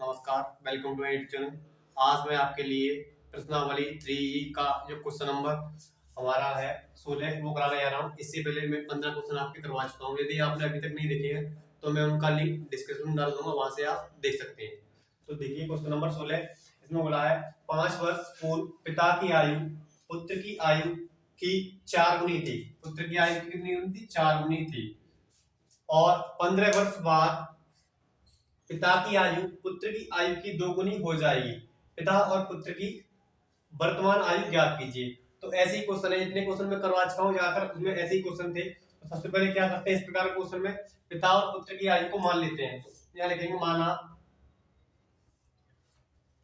नमस्कार, welcome to eight channel. आज मैं आपके लिए प्रश्नावली 3 का जो क्वेश्चन नंबर हमारा है 16 वो कराने जा रहा हूँ। इससे पहले मैं 15 क्वेश्चन आपके करवा चुका हूँ। यदि आपने अभी तक नहीं देखे हैं तो मैं उनका लिंक डिस्क्रिप्शन में डाल दूंगा, वहां से आप देख सकते हैं। तो देखिए क्वेश्चन नंबर 16, इसमें बोला है 5 वर्ष पूर्व पिता की आयु पुत्र की आयु की 4 गुनी थी। पुत्र की आयु कितनी गुनी थी? 4 गुनी थी। और 15 वर्ष बाद पिता की आयु पुत्र की आयु की 2 गुनी हो जाएगी। पिता और पुत्र की वर्तमान आयु ज्ञात कीजिए। तो ऐसे ही क्वेश्चन है, इतने क्वेश्चन में करवा चुका हूं, ज्यादातर उसमें ऐसे ही क्वेश्चन थे। तो सबसे पहले क्या करते हैं, इस प्रकार के क्वेश्चन में पिता और पुत्र की आयु को मान लेते हैं। तो यहाँ लिखेंगे माना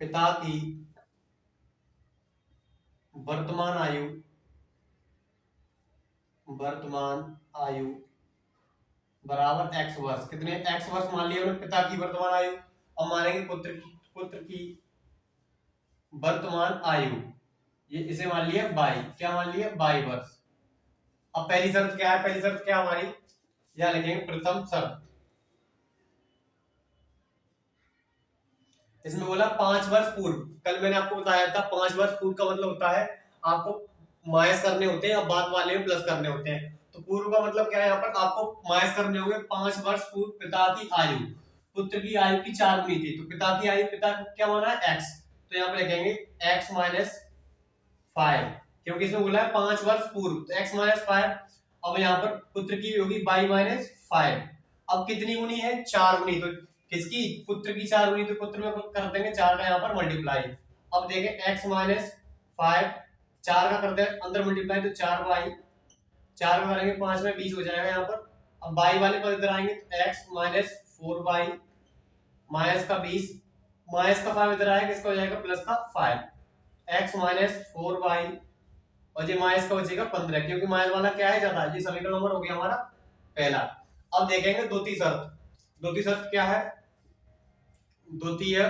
पिता की वर्तमान आयु बराबर x वर्ष। कितने? x वर्ष मान लिया हमने पिता की वर्तमान आयु। अब मानेंगे पुत्र की वर्तमान आयु, ये इसे मान लिया बाई। क्या मान लिया? बाई वर्ष। अब पहली शर्त क्या है? पहली शर्त क्या हमारी? यह लिखेंगे प्रथम शर्त। इसमें बोला 5 वर्ष पूर्व। कल मैंने आपको बताया था 5 वर्ष पूर्व का मतलब होता है आपको माइनस करने होते हैं, अब बाद वाले में प्लस करने होते हैं। तो पूर्व का मतलब क्या है? यहाँ पर आपको माइनस करने होंगे। 5 वर्ष पूर्व पिता की आयु पुत्र की आयु की 4 गुनी थी। तो पिता की आयु, पिता क्या माना है? x। तो यहाँ पे लिखेंगे x माइनस 5, क्योंकि इसमें बोला है 5 वर्ष पूर्व, तो x माइनस 5। अब यहाँ पर पुत्र की होगी y माइनस 5। अब कितनी गुनी है? 4 गुनी। तो किसकी? पुत्र की 4 गुनी। तो पुत्र में कर देंगे 4 का यहाँ पर मल्टीप्लाई। अब देखें x माइनस 5, 4 का करते हैं अंदर मल्टीप्लाई, तो 4 बाई 4 में करेंगे 5 में 20 हो जाएगा यहाँ पर। अब बाई वाले पद इधर आएंगे तो x माइनस 4 बाई माइनस का 20, माइनस का 5 इधर आएगा, इसका हो जाएगा प्लस का 5। x माइनस 4 बाई और ये माइनस का बचेगा 15, क्योंकि माइनस वाला क्या है? ज्यादा। ये समीकरण नंबर हो गया हमारा पहला। अब देखेंगे द्वितीय शर्त। द्वितीय शर्त क्या है? द्वितीय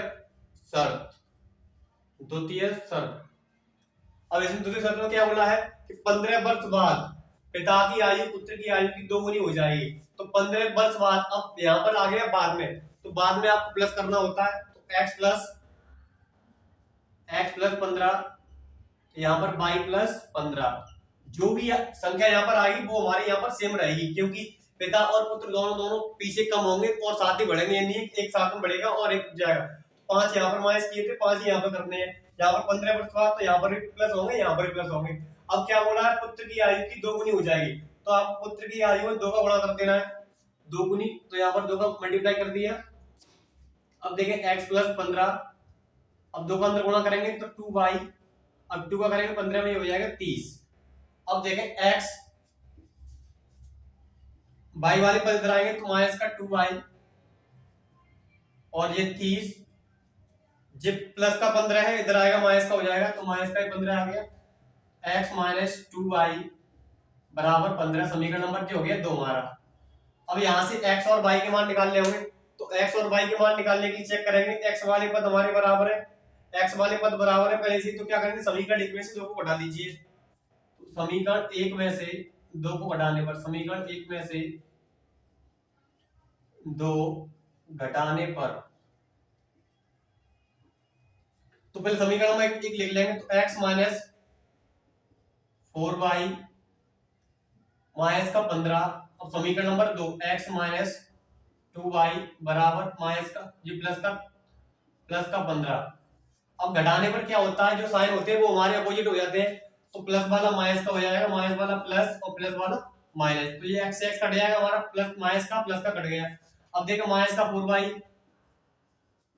शर्त। अब इसमें द्वितीय शर्त में क्या बोला है कि 15 वर्ष बाद पिता की आयु पुत्र की आयु की 2 गुनी हो जाएगी। तो 15 वर्ष बाद, अब यहाँ पर आ गया बाद में, तो बाद में आपको प्लस करना होता है। तो x प्लस 15, यहाँ पर y प्लस 15, जो भी संख्या यहाँ पर आएगी वो हमारे यहाँ पर सेम रहेगी, क्योंकि पिता और पुत्र दोनों पीछे कम होंगे और साथ ही बढ़ेंगे, यानी एक साथ में बढ़ेगा और एक जाएगा। 5 यहाँ पर माइनस किए थे, 5 यहाँ पर करने हैं। यहाँ पर 15 वर्ष बाद तो यहाँ पर भी प्लस होंगे, यहाँ पर भी प्लस होंगे। अब क्या बोला है? पुत्र की आयु की 2 गुनी हो जाएगी। तो आप पुत्र की आयु में 2 का गुणा कर देना है, 2 गुनी। तो यहाँ पर 2 का मल्टीप्लाई कर दिया। अब देखें x प्लस 15, अब 2 का अंदर गुणा करेंगे तो 2y, अब 2 का करेंगे 15 में हो जाएगा 30। अब देखें x y वाले पद इधर आएंगे तो माइनस का 2y और ये 30, जब प्लस का 15 है इधर आएगा माइनस का हो जाएगा, तो माइनस का 15 आ गया। x माइनस 2y बराबर 15, समीकरण नंबर जो हो गया 2 हमारा। अब यहां से x और y के मान निकालने होंगे, तो x और y के मान निकालने के लिए चेक करेंगे x वाले पद हमारे बराबर है, x वाले पद बराबर है पहले से। तो क्या करेंगे? समीकरण 1 में से 2 को घटा दीजिए। तो समीकरण 1 में से 2 को घटाने पर, समीकरण 1 में से 2 घटाने पर, तो पहले समीकरण में एक लिख लेंगे। तो x माइनस 4y माइनस का 15। अब समीकरण नंबर 2 x माइनस 2y बराबर माइनस का ये प्लस का 15। अब घटाने पर क्या होता है? जो साइन होते हैं वो हमारे अपोजिट हो जाते हैं। तो प्लस वाला माइनस का हो जाएगा, माइनस वाला प्लस और प्लस वाला माइनस। तो ये x कट जाएगा हमारा, प्लस माइनस का प्लस का कट गया। अब देखो माइनस का 4y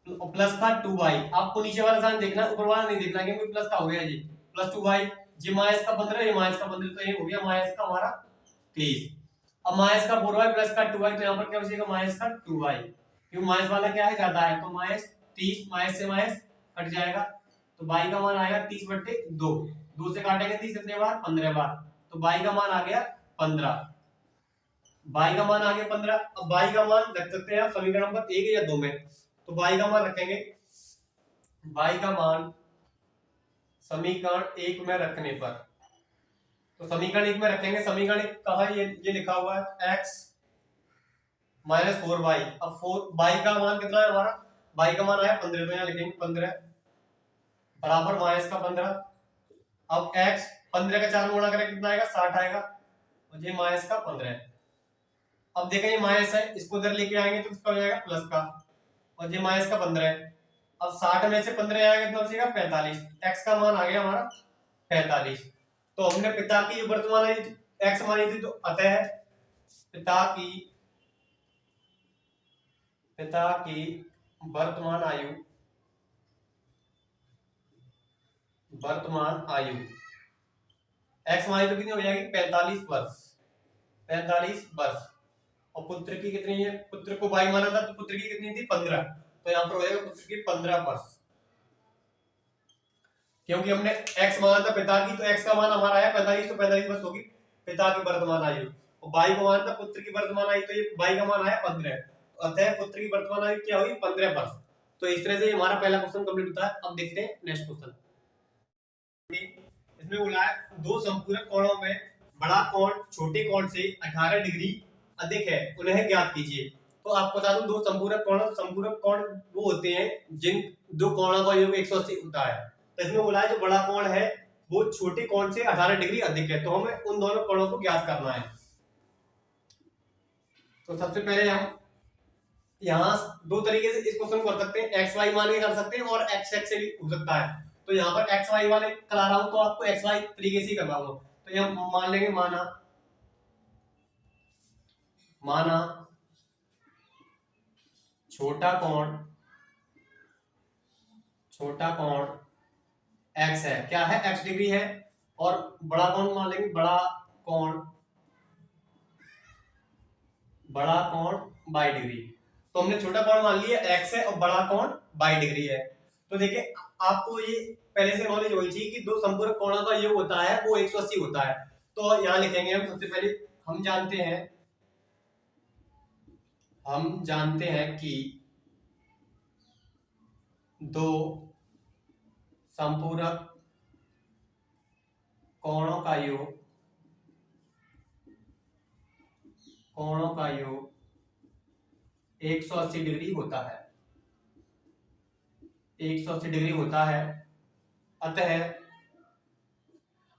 प्लस का 2y। आपको नीचे वाला साइन देखना, ऊपर वाला नहीं देखना, क्योंकि प्लस का हो गया जी। प्लस 2y, ये माइनस का 15, ये माइनस का 15, तो ये हो गया माइनस का हमारा 30। अब माइनस का 4y प्लस का 2y, तो यहाँ पर क्या बचेगा? माइनस का 2y, क्योंकि माइनस वाला क्या है? ज्यादा है। तो माइनस 30, माइनस से माइनस कट जाएगा, तो y का मान आएगा 30/2। 2 से काटेंगे 30 कितने बार? 15 बार। तो y का मान आ गया 15। y का मान आ गया 15। अब y का मान रख सकते हैं आप समीकरण नंबर 1 या 2 में। तो y का मान रखेंगे, y का मान समीकरण 1 में रखने पर, तो समीकरण 1 में रखेंगे। समीकरण 1 कहा? ये लिखा हुआ है x माइनस 4y। अब 4y का मान कितना है हमारा? बाई का मान आया 15, तो यहाँ लिखेंगे 15 बराबर माइनस का 15। अब x 15 का 4 में गुणा करें कितना आएगा, 60 आएगा, और ये माइनस का 15। अब देखें ये माइनस है, इसको इधर लेके आएंगे तो किसका हो जाएगा, प्लस का, और ये माइनस का 15 है। अब 60 में से 15 आएगा कितना बचेगा, 45। x का मान आ गया हमारा 45। तो हमने पिता की जो वर्तमान आई x मानी थी, तो अतः पिता की वर्तमान आयु x मानी तो कितनी हो जाएगी, 45 वर्ष। 45 वर्ष। और पुत्र की कितनी है, पुत्र को y माना था तो पुत्र की कितनी थी, 15। तो यहाँ पर हो जाएगा पुत्र की 15 वर्ष, क्योंकि हमने x माना था पिता की, तो x का मान हमारा आया 45, तो 45 वर्ष होगी पिता की वर्तमान आयु। और y को माना था पुत्र की वर्तमान आयु, तो ये y का मान आया 15। अतः पुत्र की वर्तमान आयु क्या हुई, 15 वर्ष। तो इस तरह से हमारा पहला क्वेश्चन कंप्लीट होता है। अब देखते हैं नेक्स्ट क्वेश्चन। इसमें बोला है दो संपूरक कोणों में बड़ा कोण छोटे कोण से 18 डिग्री अधिक है, उन्हें ज्ञात कीजिए। तो आपको बता दूं, दो संपूरक कोण वो होते हैं जिन दो कोणों का योग 180 होता है। तो इसमें बोला है जो बड़ा कोण है वो छोटे कोण से 18 डिग्री अधिक है, तो हमें उन दोनों कोणों को ज्ञात करना है। तो सबसे पहले हम यहाँ दो तरीके से इस क्वेश्चन को कर सकते हैं, एक्स वाई मान के कर सकते हैं और एक्स एक्स से भी हो सकता है। तो यहाँ पर एक्स वाई वाले करा रहा हूं तो आपको एक्स वाई तरीके से ही करवाऊंगा। तो यहाँ मान लेंगे, माना छोटा कोण x है, क्या है, x डिग्री है, और बड़ा कोण मान लेंगे, बड़ा कोण y डिग्री। तो हमने छोटा कोण मान लिया x है और बड़ा कोण y डिग्री है। तो देखिए आपको ये पहले से नॉलेज होनी चाहिए कि दो संपूरक कोणों का योग होता है वो 180 होता है। तो यहाँ लिखेंगे हम, सबसे पहले हम जानते हैं कि दो संपूरक कोणों का योग 180 डिग्री होता है, 180 डिग्री होता है। अतः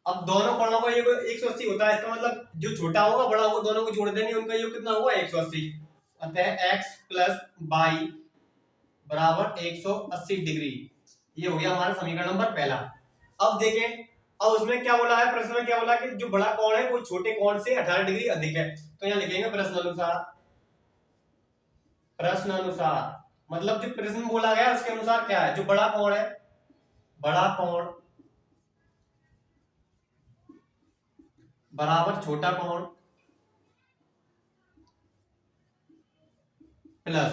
अब दोनों कोणों का योग 180 होता है, इसका मतलब जो छोटा होगा बड़ा होगा दोनों को जोड़ देंगे, उनका योग कितना होगा, 180। अतः x प्लस y बराबर 180 डिग्री। ये हो गया हमारा समीकरण नंबर पहला। अब देखें, अब उसमें क्या बोला है, प्रश्न में क्या बोला कि जो बड़ा कोण है वो छोटे कोण से 18 डिग्री अधिक है। तो यहाँ लिखेंगे प्रश्न अनुसार मतलब जो प्रश्न बोला गया उसके अनुसार क्या है, जो बड़ा कोण है, बड़ा कोण बराबर छोटा कोण प्लस।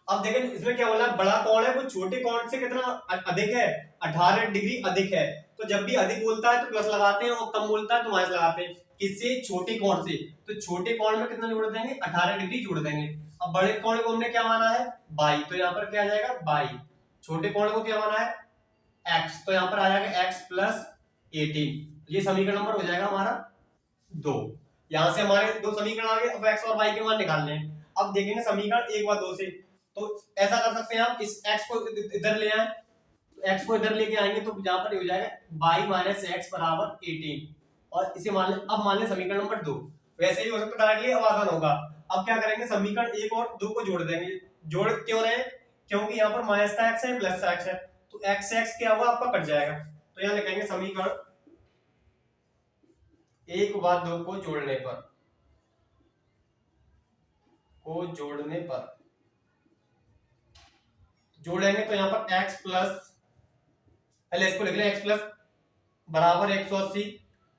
अब देखें इसमें क्या बोला, बड़ा कोण है वो छोटे कोण से कितना अधिक है, 18 डिग्री अधिक है। तो जब भी अधिक बोलता है तो प्लस लगाते हैं और कम बोलता है तो माइनस लगाते हैं। किससे, छोटे कोण से। तो छोटे कोण में कितना जोड़ देंगे, 18 डिग्री जोड़ देंगे। अब बड़े कोण को हमने क्या माना है, बाई, तो यहाँ पर क्या आ जाएगा, बाई। छोटे कोण को क्या माना है, एक्स, तो यहाँ पर आ जाएगा एक्स प्लस 18। ये समीकरण नंबर हो जाएगा हमारा 2। यहाँ से हमारे दो समीकरण आ गए। अब एक्स और वाई के मान निकालने हैं। अब देखेंगे समीकरण 1 व 2 से, तो ऐसा कर सकते हैं आप, इस x को इधर ले आए, x को इधर लेके आएंगे तो यहाँ पर हो जाएगा y माइनस एक्स बराबर 18। और इसे मान ले, अब मान ले समीकरण नंबर 2। वैसे ही हो सकता है डायरेक्टली, अब आसान होगा। अब क्या करेंगे, समीकरण 1 और 2 को जोड़ देंगे। जोड़ क्यों रहे, क्योंकि यहाँ पर माइनस का x है प्लस का x है, तो x से x क्या होगा, आपका कट जाएगा। तो यहाँ लिखेंगे समीकरण 1 व 2 को जोड़ने पर जोड़ेंगे तो यहाँ पर x प्लस, पहले इसको लिख लें, x प्लस बराबर 180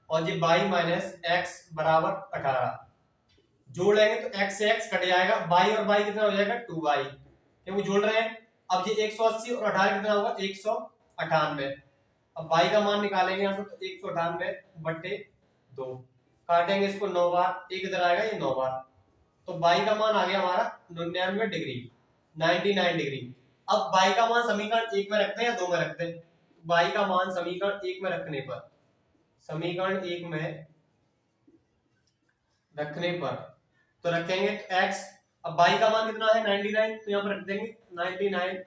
और ये y माइनस एक्स बराबर 18। जोड़ेंगे तो x से x कट जाएगा, y और y कितना हो जाएगा, 2y, क्योंकि जोड़ रहे हैं। अब ये 180 और 18 कितना होगा, 198। अब y का मान निकालेंगे यहाँ से, तो 198 बटे 2, काटेंगे इसको 9 बार, एक इधर आएगा, ये 9 बार। तो y का मान आ गया हमारा 99 डिग्री, 99 डिग्री। अब y का मान समीकरण 1 में रखते हैं या 2 में रखते हैं, y का मान समीकरण 1 में रखने पर, तो रखेंगे x। अब y का मान कितना है, 99, तो यहाँ पर रख देंगे 99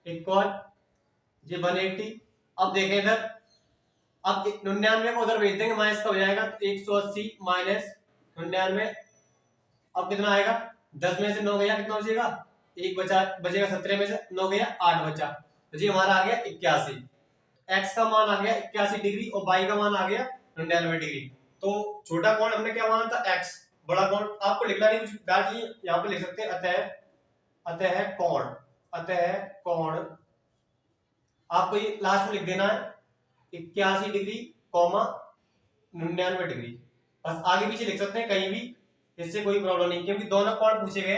इक्वल ये 180। अब देखें इधर, अब 99 को उधर भेज देंगे, माइनस का हो जाएगा 180 माइनस 99। अब कितना आएगा, 10 में से 9 गया, कितना बचेगा, एक बचेगा 17 में से 9 गया 8 बचा, तो जी हमारा आ गया 81। एक्स का मान आ गया 81 डिग्री और वाई का मान आ गया 99 डिग्री। तो छोटा कोण हमने क्या माना था एक्स, बड़ा कोण आपको लिखना नहीं, कुछ डाल यहाँ पे लिख सकते हैं, अतः कोण आपको ये लास्ट में लिख देना है 81 डिग्री कॉमा 99 डिग्री, बस आगे पीछे लिख सकते हैं कहीं भी, इससे कोई प्रॉब्लम नहीं, क्योंकि दोनों कोण पूछे गए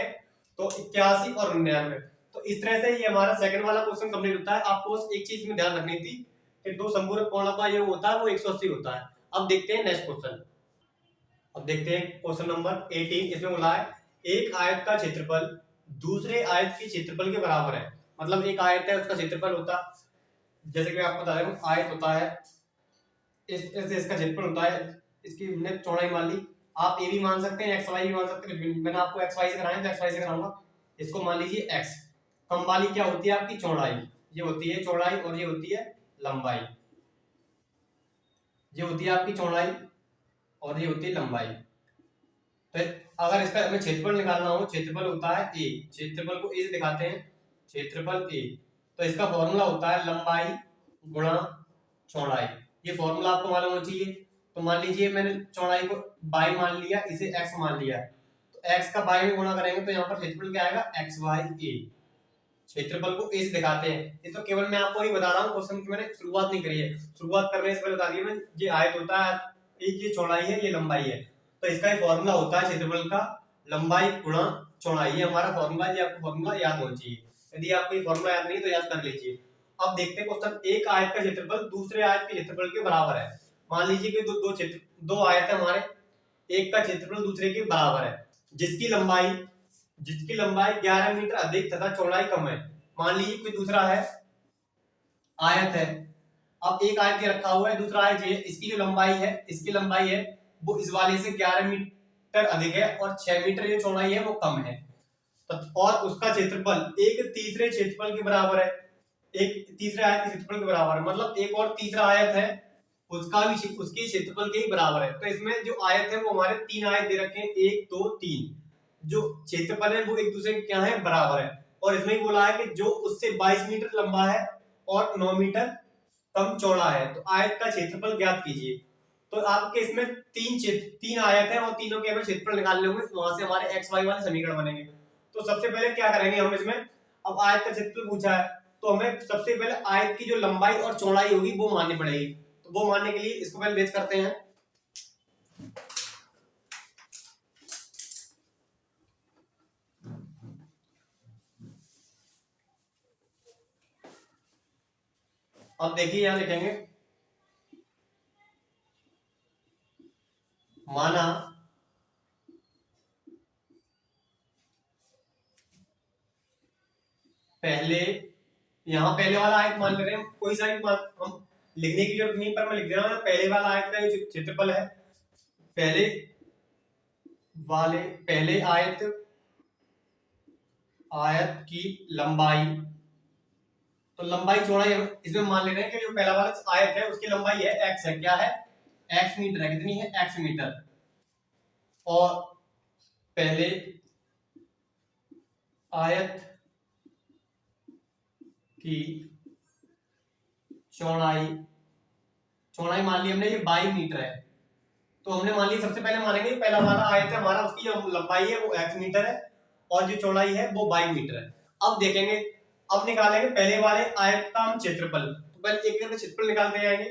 तो 81 और 99। तो इस तरह से ये हमारा सेकंड वाला क्वेश्चन कंप्लीट होता है। आपको बस एक चीज में ध्यान रखनी थी कि दो संपूरक कोणों का योग होता है वो 180 होता है। अब देखते हैं नेक्स्ट क्वेश्चन। अब देखते हैं क्वेश्चन नंबर 18। इसमें बोला है एक आयत का क्षेत्रफल दूसरे आयत के क्षेत्रफल के बराबर है। मतलब एक आयत है उसका क्षेत्रफल होता, जैसे कि आपको बता रहा हूं, आयत होता है इसका क्षेत्रफल होता है, इसकी हमने चौड़ाई मान ली, आप ए भी मान सकते हैं, एक्स वाई भी मान सकते हैं, मैंने आपको एक्स वाई से कराया तो एक्स वाई से कराऊंगा। इसको मान लीजिए एक्स, कम वाली क्या होती है आपकी चौड़ाई, ये होती है चौड़ाई और ये होती है लंबाई, ये होती है आपकी चौड़ाई और ये होती है लंबाई। तो अगर इसका हमें क्षेत्रफल निकालना हो, क्षेत्रफल होता है ए, क्षेत्रफल को ए से दिखाते हैं, क्षेत्रफल ए, तो इसका फॉर्मूला होता है लंबाई गुणा चौड़ाई। ये फॉर्मूला आपको मालूम होना चाहिए। तो मान लीजिए मैंने चौड़ाई को बाई मान लिया, इसे एक्स मान लिया, तो एक्स का बाई में गुणा करेंगे तो यहाँ पर क्षेत्रफल क्या आएगा, एक्स वाई ए। क्षेत्रफल को ए से दिखाते हैं। ये तो केवल मैं आपको ही बता रहा हूँ, क्वेश्चन की मैंने शुरुआत नहीं करी है, शुरुआत करने से पहले बता दिया मैं, ये आयत होता है, ये चौड़ाई है, ये लंबाई है, तो इसका ही फॉर्मूला होता है क्षेत्रफल का लंबाई गुणा चौड़ाई। ये हमारा फॉर्मूला, ये आपको फॉर्मूला याद होना चाहिए। यदि आपको ये फॉर्मूला याद नहीं तो याद कर लीजिए। अब देखते हैं क्वेश्चन, एक आयत का क्षेत्रफल दूसरे आयत के क्षेत्रफल के बराबर है। मान लीजिए कि दो आयत है हमारे, एक का क्षेत्रफल दूसरे के बराबर है, जिसकी लंबाई 11 मीटर अधिक तथा चौड़ाई कम है। मान लीजिए कोई दूसरा है आयत है, अब एक आयत ये रखा हुआ है, दूसरा आयत ये, इसकी जो लंबाई है, इसकी लंबाई है वो इस वाले से 11 मीटर अधिक है और 6 मीटर जो चौड़ाई है वो कम है, और उसका क्षेत्रफल एक तीसरे क्षेत्रफल के बराबर है, एक तीसरे आयत के क्षेत्रफल के बराबर है। मतलब एक और तीसरा आयत है उसका भी उसके क्षेत्रफल के ही बराबर है। तो इसमें जो आयत है वो हमारे तीन आयत दे रखे हैं, 1 2 3, जो क्षेत्रफल है वो एक दूसरे के क्या है, बराबर है। और इसमें ही बोला है कि जो उससे 22 मीटर लंबा है और 9 मीटर कम चौड़ा है, तो आयत का क्षेत्रफल ज्ञात कीजिए। तो आपके इसमें तीन आयत है और तीनों के हमें क्षेत्रफल निकालने होंगे, वहां से हमारे एक्स वाई वाले समीकरण बनेंगे। तो सबसे पहले क्या करेंगे हम इसमें, अब आयत का क्षेत्रफल पूछा है तो हमें सबसे पहले आयत की जो लंबाई और चौड़ाई होगी वो माननी पड़ेगी। तो वो मानने के लिए इसको पहले बेस करते हैं। अब देखिए यहां लिखेंगे, माना पहले, यहाँ पहले वाला आयत मान ले रहे हैं, कोई सा भी हम लिखने की जरूरत नहीं, पर मैं लिख दे रहा हूं, पहले वाला आयत का क्षेत्रफल है, पहले आयत की लंबाई, तो लंबाई चौड़ाई इसमें मान ले रहे हैं कि जो पहला वाला आयत है उसकी लंबाई है एक्स है, क्या है, एक्स मीटर है, कितनी है, एक्स मीटर, और पहले आयत की चौड़ाई मान ली हमने, ये 22 मीटर है। तो हमने मान ली, सबसे पहले मानेंगे पहला वाला आयत है हमारा, उसकी जो लंबाई है वो x मीटर है और जो चौड़ाई है वो 22 मीटर है। अब देखेंगे, अब निकालेंगे पहले वाले आयत का हम क्षेत्रफल। तो पहले एक करके क्षेत्रफल निकालते जाएंगे।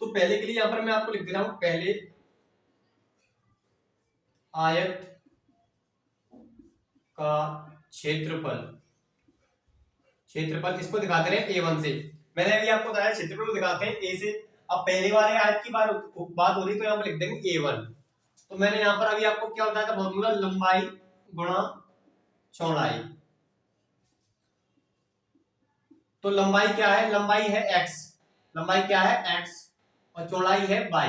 तो पहले के लिए यहाँ पर मैं आपको लिख दे रहा हूं, पहले आयत का क्षेत्रफल इसको दिखाते रहे A1 से। मैंने अभी आपको बताया क्षेत्रफल को दिखाते हैं A से। अब पहले वाले आयत की बात हो रही तो यहाँ पर लिख देंगे A1। तो मैंने यहाँ पर अभी आपको क्या बताया था फॉर्मूला, लंबाई गुणा चौड़ाई। तो लंबाई क्या है, लंबाई है x, लंबाई क्या है x और चौड़ाई है y।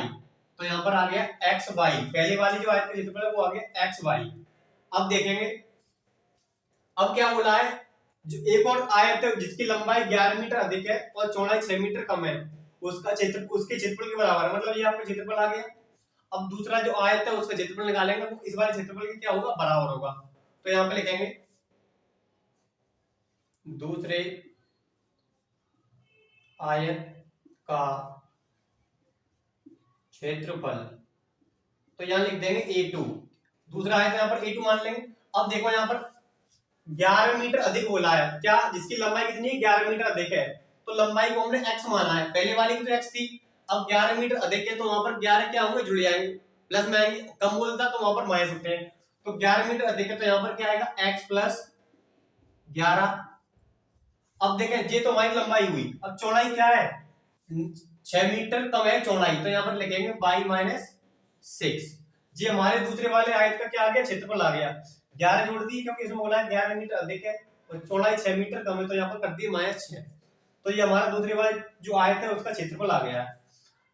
तो यहाँ पर आ गया एक्स वाई, पहले वाली जो आयत का क्षेत्रफल है वो आ गया एक्स वाई। अब देखेंगे, अब क्या बोला है, जो एक और आयत है जिसकी लंबाई 11 मीटर अधिक है और चौड़ाई 6 मीटर कम है, उसका क्षेत्र उसके क्षेत्रफल के बराबर है, मतलब ये आपका क्षेत्रफल आ गया। अब दूसरा जो आयत है उसका क्षेत्रफल निकालेंगे, वो इस बार क्षेत्रफल के क्या होगा, बराबर होगा। तो यहाँ पे लिखेंगे दूसरे आयत का क्षेत्रफल, तो यहाँ लिख देंगे A2। दूसरा आयत यहाँ पर A2 मान लेंगे। अब देखो यहाँ पर 11 मीटर अधिक बोला है, क्या जिसकी लंबाई कितनी है, 11 मीटर अधिक है, तो लंबाई को हमने x माना है, पहले वाली की तो x थी, अब 11 मीटर अधिक है तो वहां पर 11 क्या होंगे, जुड़ जाएंगे, प्लस में आएंगे, कम बोलता तो वहां पर माइनस होते हैं, तो 11 मीटर अधिक है तो यहाँ पर क्या आएगा, x प्लस 11। अब देखें ये तो हमारी लंबाई हुई, अब चौड़ाई क्या है, 6 मीटर कम है चौड़ाई, तो यहाँ पर लिखेंगे y माइनस 6। जी हमारे दूसरे वाले आयत का क्या आ गया, क्षेत्रफल आ गया, 11 जोड़ दी क्योंकि इसमें बोला है 11 मीटर अधिक है और चौड़ाई 6 मीटर कम है, तो यहाँ पर कर दी -6। तो ये हमारा दूसरे वाले जो आयत है उसका क्षेत्रफल आ गया।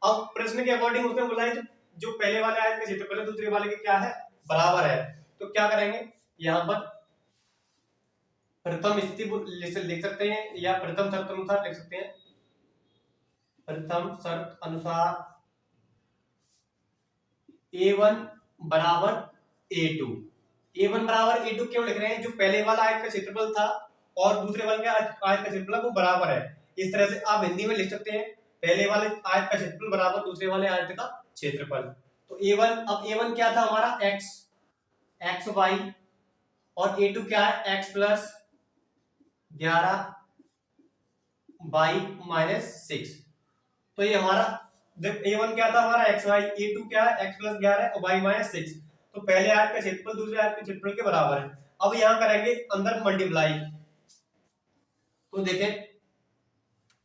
अब प्रश्न के अकॉर्डिंग उसने बोला है जो पहले वाले आयत का क्षेत्रफल है दूसरे वाले के क्या है, बराबर है, तो क्या करेंगे, यहाँ पर प्रथम स्थिति लिख सकते हैं या प्रथम शर्त अनुसार लिख सकते हैं। प्रथम शर्त अनुसार A1 बराबर A2। A1 बराबर A2 क्यों लिख रहे हैं, जो पहले वाला आयत का क्षेत्रफल था और दूसरे वाले आयत का क्षेत्रफल वो बराबर है, इस तरह से आप हिंदी में लिख सकते हैं, पहले वाले आयत का क्षेत्रफल बराबर दूसरे वाले आयत का क्षेत्रफल। तो A1, अब A1 क्या था हमारा, x y, और A2 क्या है, x प्लस 11 y माइनस 6। तो ये हमारा A1 क्या था हमारा x y, A2 क्या है, x प्लस 11 और y माइनस 6। तो पहले आयत का क्षेत्रफल दूसरे आयत के क्षेत्रफल के बराबर है। अब यहाँ करेंगे अंदर मल्टीप्लाई, तो देखें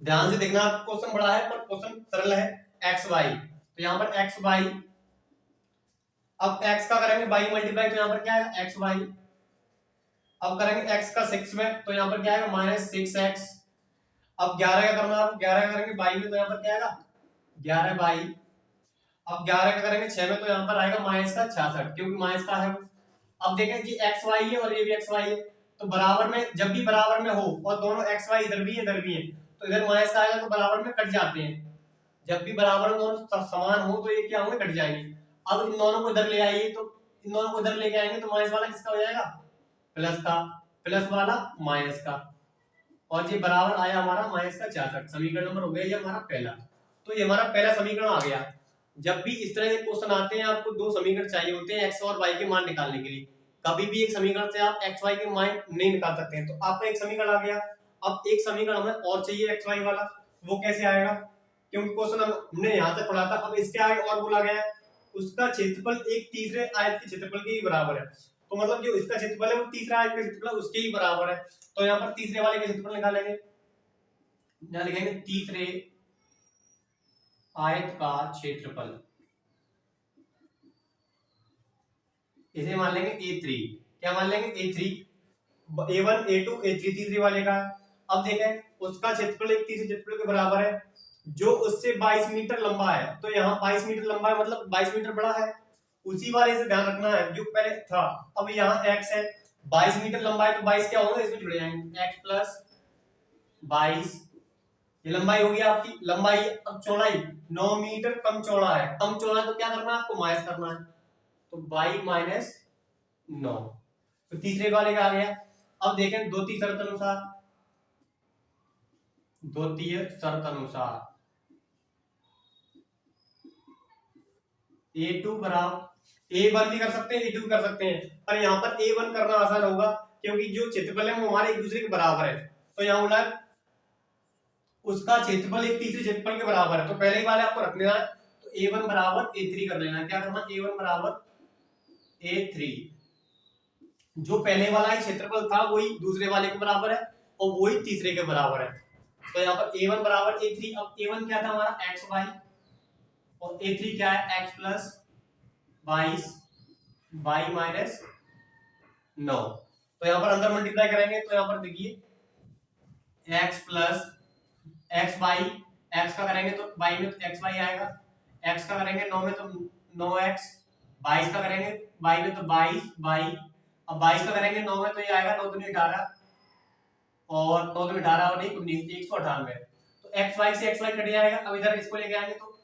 ध्यान से देखना, क्वेश्चन बड़ा है पर क्वेश्चन सरल है, एक्स वाई, तो यहाँ पर एक्स वाई, अब x का करेंगे y मल्टीप्लाई, तो यहाँ पर क्या है एक्स वाई, अब करेंगे x का 6 में, तो यहाँ पर क्या आएगा -6x। अब 11 का करना, आप 11 का करेंगे y में, तो यहाँ पर क्या आएगा 11y। अब 11 का करेंगे 6 में, तो यहाँ पर आएगा -66, क्योंकि माइनस का है। अब देखें कि एक्स वाई है और ये भी एक्स वाई है, तो बराबर में जब भी बराबर में हो और दोनों एक्स वाई इधर भी है इधर भी है, तो इधर माइनस का आएगा तो बराबर में कट जाते हैं, जब भी बराबर में दोनों समान हो तो ये क्या होंगे, कट जाएंगे। अब इन दोनों को इधर ले आइए, तो इन दोनों को इधर लेके आएंगे तो माइनस वाला किसका हो जाएगा, प्लस का, प्लस वाला माइनस का, और ये बराबर आया हमारा -66। समीकरण नंबर हो गया ये हमारा पहला। तो ये हमारा पहला समीकरण आ गया। जब भी इस तरह के क्वेश्चन आते हैं आपको दो समीकरण चाहिए होते हैं एक्स और वाई के मान निकालने के लिए, कभी भी एक समीकरण से आप एक्स वाई के मान नहीं निकाल सकते हैं। तो आपका एक समीकरण आ गया, अब एक समीकरण हमें और चाहिए एक्स वाई वाला, वो कैसे आएगा, क्योंकि क्वेश्चन हमने यहाँ तक पढ़ा था, अब इसके आगे और बोला गया है उसका क्षेत्रफल एक तीसरे आयत के क्षेत्रफल के ही बराबर है, तो मतलब जो इसका क्षेत्रफल है वो तीसरा आयत का क्षेत्रफल उसके ही बराबर है। तो यहाँ पर तीसरे वाले का क्षेत्रफल निकालेंगे, यहाँ लिखेंगे तीसरे आयत का क्षेत्रफल, इसे मान लेंगे A3। क्या मान लेंगे A3, A1 A2 A3 तीसरे वाले का। अब देखें उसका क्षेत्रफल एक तीसरे क्षेत्रफल के बराबर है, जो उससे 22 मीटर लंबा है, तो यहाँ 22 मीटर लंबा है मतलब 22 मीटर बड़ा है, उसी वाले से ध्यान रखना है जो पहले था। अब यहाँ x है, 22 मीटर लंबा है तो 22 क्या होगा, इसमें जुड़ जाएंगे x प्लस 22, ये लंबाई होगी आपकी लंबाई। अब चौड़ाई 9 मीटर कम चौड़ा है, कम चौड़ा है तो क्या करना है आपको, माइनस करना है, तो y माइनस 9, तो तीसरे वाले का आ गया। अब देखें द्वितीय शर्त अनुसार, द्वितीय शर्त अनुसार A2 बराबर A1 भी कर सकते हैं A2 भी कर सकते हैं, पर यहाँ पर A1 करना आसान होगा क्योंकि जो क्षेत्रफल है वो हमारे एक दूसरे के बराबर है। तो यहाँ बोला उसका क्षेत्रफल एक तीसरे क्षेत्रफल के बराबर है, तो पहले ही वाले आपको रख लेना है, तो A1 बराबर A3 कर लेना है। क्या करना, A1 बराबर A3, जो पहले वाला ही क्षेत्रफल था वही दूसरे वाले के बराबर है और वही तीसरे के बराबर है। तो यहाँ पर A1 बराबर A3, अब A1 क्या था हमारा XY और A3 क्या है x प्लस 22 y माइनस 9। तो यहाँ पर अंदर मल्टीप्लाई करेंगे तो यहाँ पर देखिए x plus x y, x का करेंगे तो y में तो एक्स वाई आएगा, x का करेंगे 9 में तो 9x, 22 का करेंगे y में तो 22 y, अब 22 का करेंगे 9 में तो ये आएगा 9 दूनी 18, और 9 में 18 और 19, 198। तो एक्स वाई से एक्स वाई कट जाएगा। अब इधर इसको लेके आएंगे तो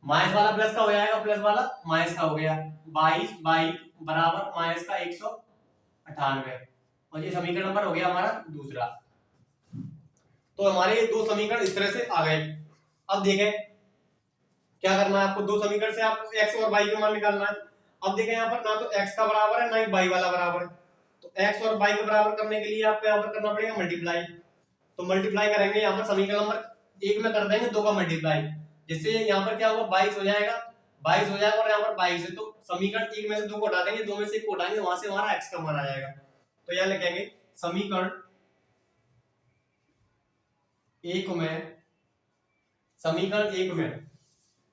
माइनस वाला प्लस का हो जाएगा, प्लस वाला माइनस का हो गया। 22 बाई बराबर माइनस का 198, और ये समीकरण नंबर हो गया हमारा दूसरा। तो हमारे ये दो समीकरण इस तरह से आ गए। अब देखें क्या करना है आपको, दो समीकरण से आपको एक्स और वाई का मान निकालना है। अब देखें यहाँ पर ना तो एक्स का बराबर है ना ही वाई वाला बराबर है, तो एक्स और वाई को बराबर करने के लिए आपको यहाँ पर करना पड़ेगा मल्टीप्लाई। तो मल्टीप्लाई करेंगे यहाँ पर समीकरण नंबर 1 में कर देंगे 2 का मल्टीप्लाई, जिससे यहाँ पर क्या होगा 22 हो जाएगा, 22 हो जाएगा और यहाँ पर 22 है। तो समीकरण 1 में से 2 को हटा देंगे, 2 में से 1 को हटाएंगे, वहां से हमारा एक्स का मान आ जाएगा। तो यहाँ लिखेंगे समीकरण 1 में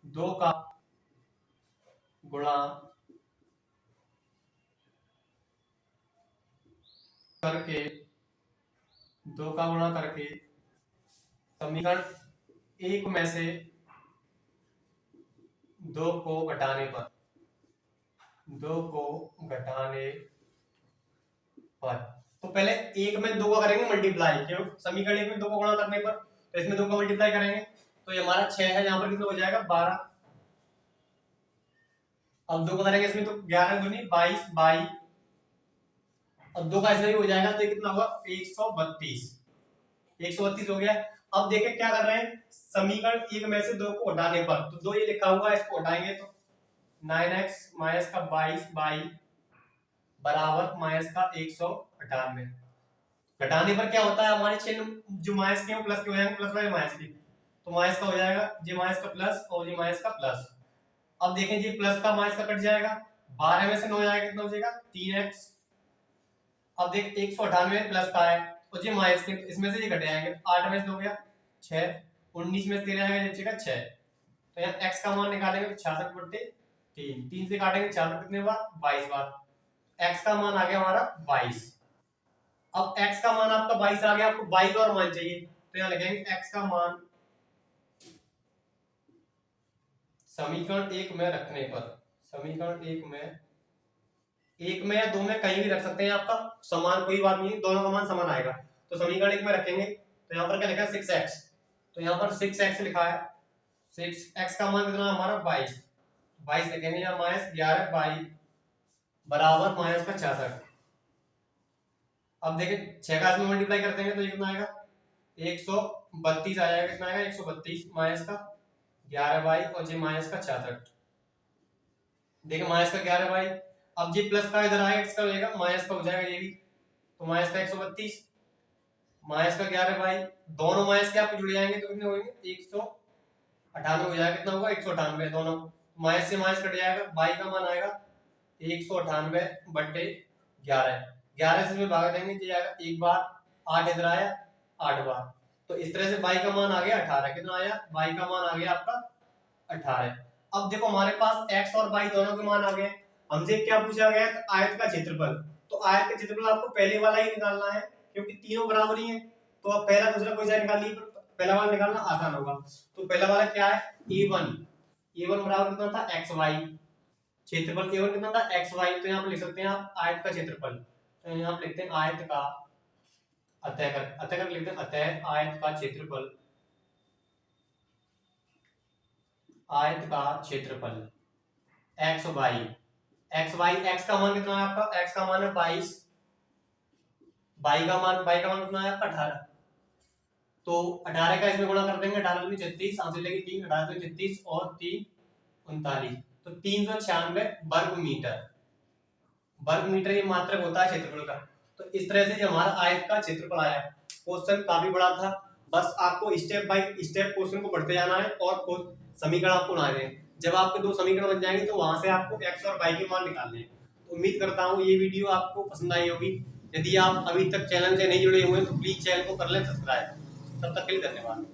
2 का गुणा करके समीकरण 1 में से 2 को घटाने पर तो पहले 1 में 2 का करेंगे मल्टीप्लाई, क्यों समीकरण 1 में 2 को गुणा करने पर, तो इसमें 2 का मल्टीप्लाई करेंगे तो ये हमारा 6 है, यहाँ पर कितना हो जाएगा 12। अब 2 का करेंगे इसमें तो 11 दूनी 22 22, अब 2 का इसमें भी हो जाएगा तो कितना होगा 132 हो गया। अब देखें क्या कर रहे हैं, समीकरण 1 में से 2 को हटाने पर, तो 2 ये लिखा हुआ है, इसको हटाएंगे तो 9x माइनस का 22 बाई बराबर माइनस का 198। घटाने पर क्या होता है, हमारे चिन्ह जो माइनस के प्लस के हो जाएंगे, प्लस वाले माइनस के, तो माइनस का हो जाएगा ये माइनस का प्लस और ये माइनस का प्लस। अब देखें जी प्लस का माइनस का कट जाएगा, 12 में से 9 जाएगा कितना हो जाएगा 3x। अब देख 198 प्लस का है और ये माइनस के, इसमें से ये घट जाएंगे, 8 में से हो गया 6, 19 में से 13 आएगा, ये बचेगा 6। तो यहाँ x का मान निकालेंगे तो 66/3, 3 से काटेंगे 66 कितने बार 22 बार, x का मान आ गया हमारा 22। अब x का मान आपका 22 आ गया, आपको y का और मान चाहिए, तो यहाँ लिखेंगे x का मान समीकरण 1 में रखने पर, समीकरण 1 में या 2 में कहीं भी रख सकते हैं, आपका समान कोई बात नहीं, दोनों का मान समान आएगा। तो समीकरण 1 में रखेंगे तो यहाँ पर क्या लिखा है 6x, तो यहाँ पर 6x लिखा है, 6x का मान कितना हमारा 22 लिखेंगे, यहाँ माइनस 11 बाई बराबर माइनस का 66। अब देखें 6 का इसमें मल्टीप्लाई कर देंगे तो ये कितना आएगा 132 आएगा, कितना आएगा 132 माइनस का 11 बाई और ये माइनस का 66। देखिए माइनस का 11 बाई, अब ये प्लस का इधर आएगा, x का हो जाएगा माइनस का हो जाएगा ये भी, तो माइनस का 132 माइनस का 11 बाई, दोनों माइनस के आपको जुड़ जाएंगे तो कितने होंगे 198 हो जाएगा, कितना होगा 198, दोनों माइनस से माइनस कट जाएगा, बाई का मान आएगा 198/11, 11 से इसमें भाग देंगे तो आएगा 1 बार, 8 इधर आया 8 बार, तो इस तरह से बाई का मान आ गया 18। कितना आया बाई का मान आ गया आपका 18। अब देखो हमारे पास x और y दोनों के मान आ गए, हमसे क्या पूछा गया है आयत का क्षेत्रफल, तो आयत का क्षेत्रफल आपको पहले वाला ही निकालना है क्योंकि तीनों बराबर ही है, तो अब पहला दूसरा कोई सा निकाल लीजिए, पहला वाला निकालना आसान होगा। तो पहला वाला क्या है a1 बराबर कितना था xy, क्षेत्रफल a1 कितना था xy, तो यहाँ पर लिख सकते हैं आप आयत का क्षेत्रफल, तो यहाँ पर लिखते हैं आयत का अतः लिखते हैं अतः आयत का क्षेत्रफल xy, x का मान कितना है आपका, x का मान है 22, y का मान कितना है आपका 18, तो 18 का इसमें गुणा कर देंगे, 18 में 36, आंसर लेके 3, 18 में 36 और 3 39, तो 396 वर्ग मीटर ये मात्रक होता है क्षेत्रफल का। तो इस तरह से हमारा आयत का क्षेत्रफल आया। क्वेश्चन काफी बड़ा था, बस आपको स्टेप बाय स्टेप क्वेश्चन को पढ़ते जाना है और समीकरण आपको बनाने हैं। जब आपके दो समीकरण बन जाएंगे तो वहां से आपको x और y के मान निकालने हैं। तो उम्मीद करता हूँ ये वीडियो आपको पसंद आई होगी। यदि आप अभी तक चैनल से नहीं जुड़े हुए हैं तो प्लीज चैनल को कर लें सब्सक्राइब। तब तक के लिए धन्यवाद।